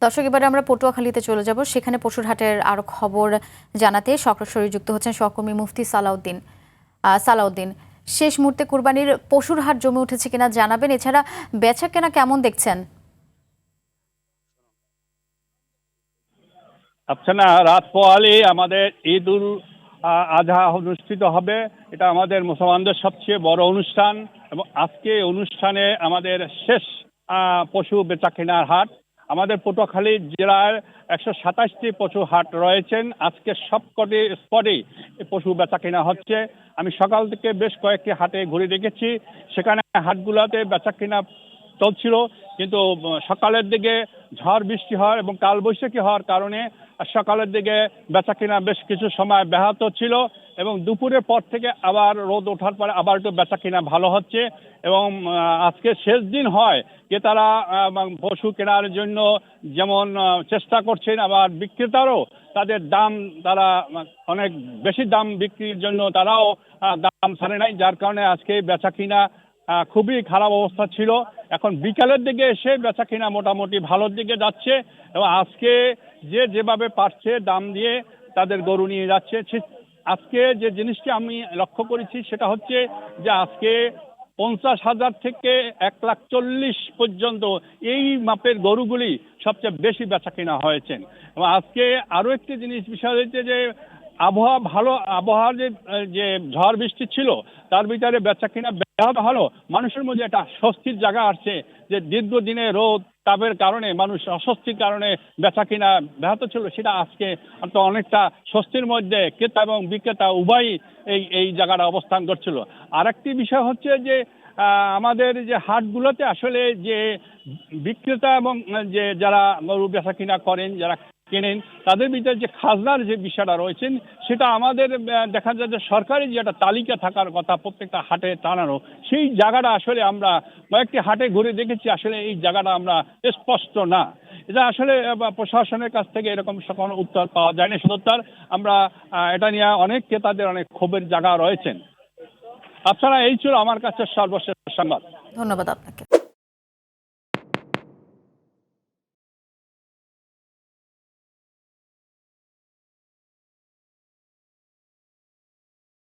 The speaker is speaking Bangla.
দর্শক, এবারে আমরা পটুয়াখালীতে চলে যাব। সেখানে পশুর হাটের আরো খবর জানাতে সরাসরি যুক্ত হচ্ছেন সহকর্মী মুফতি সালাউদ্দিন। শেষ মুহূর্তে কুরবানির পশুর হাট জমে উঠেছে কিনা জানাবেন। এছাড়া বেচা কেনা কেমন দেখছেন? না, রাত পোহালে আমাদের ঈদুল আজহা অনুষ্ঠিত হবে। এটা আমাদের মুসলমানদের সবচেয়ে বড় অনুষ্ঠান এবং আজকে অনুষ্ঠানে আমাদের শেষ পশু বেচা কেনার হাট। আমাদের পটুয়াখালী জেলার 127টি পশু হাট রয়েছেন। আজকে সবকটি স্পটেই পশু বেচা কেনা হচ্ছে। আমি সকাল থেকে বেশ কয়েকটি হাটে ঘুরে দেখেছি, সেখানে হাটগুলোতে বেচা কেনা চলছিল, কিন্তু সকালের দিকে ঝড় বৃষ্টি হয় এবং কালবৈশাখী হওয়ার কারণে সকালের দিকে বেচা কিনা বেশ কিছু সময় ব্যাহত ছিল এবং দুপুরের পর থেকে আবার রোদ ওঠার পরে আবার একটু বেচা কিনা ভালো হচ্ছে। এবং আজকে শেষ দিন হয় যে তারা পশু কেনার জন্য যেমন চেষ্টা করছেন, আবার বিক্রেতারও তাদের দাম তারা অনেক বেশি দাম বিক্রির জন্য তারাও দাম ছাড়ে নাই, যার কারণে আজকে বেচা কিনা খুবই খারাপ অবস্থা ছিল। এখন বিকালের দিকে এসে বেচা কিনা মোটামুটি ভালোর দিকে যাচ্ছে এবং আজকে যে যেভাবে পারছে দাম দিয়ে তাদের গরু নিয়ে যাচ্ছে। আজকে যে জিনিসটি আমি লক্ষ্য করেছি সেটা হচ্ছে যে আজকে 50,000 থেকে 1,40,000 পর্যন্ত এই মাপের গরুগুলি সবচেয়ে বেশি বেচা কিনা হয়েছেন। এবং আজকে আরো একটি জিনিস বিষয় হচ্ছে যে আবহাওয়া ভালো, আবহাওয়ার যে ঝড় বৃষ্টি ছিল তার ভিতরে বেচা কিনা ব্যাহত হলো। মানুষের মধ্যে একটা স্বস্তির জায়গা আসছে যে দীর্ঘদিনে রোদ তাপের কারণে মানুষ অস্বস্তির কারণে বেচা কিনা ব্যাহত ছিল, সেটা আজকে তো অনেকটা স্বস্তির মধ্যে ক্রেতা এবং বিক্রেতা উভয়ই এই জায়গাটা অবস্থান করছিল। আরেকটি বিষয় হচ্ছে যে আমাদের যে হাটগুলোতে আসলে যে বিক্রেতা এবং যে যারা গরু বেচা কিনা করেন, যারা কেনেন, তাদের ভিতরে যে খাজনার যে বিষয়টা রয়েছেন সেটা আমাদের দেখা যায় যে সরকারি যে একটা তালিকা থাকার কথা প্রত্যেকটা হাটে টানানো, সেই জায়গাটা আসলে আমরা কয়েকটি হাটে ঘুরে দেখেছি, আসলে এই জায়গাটা আমরা স্পষ্ট না। এটা আসলে প্রশাসনের কাছ থেকে এরকম কোনো উত্তর পাওয়া যায়নি সদুত্তর। আমরা এটা নিয়ে অনেক ক্রেতাদের অনেক ক্ষোভের জায়গা রয়েছেন। আপনারা এই ছিল আমার কাছে সর্বশেষ সংবাদ। ধন্যবাদ আপনাকে।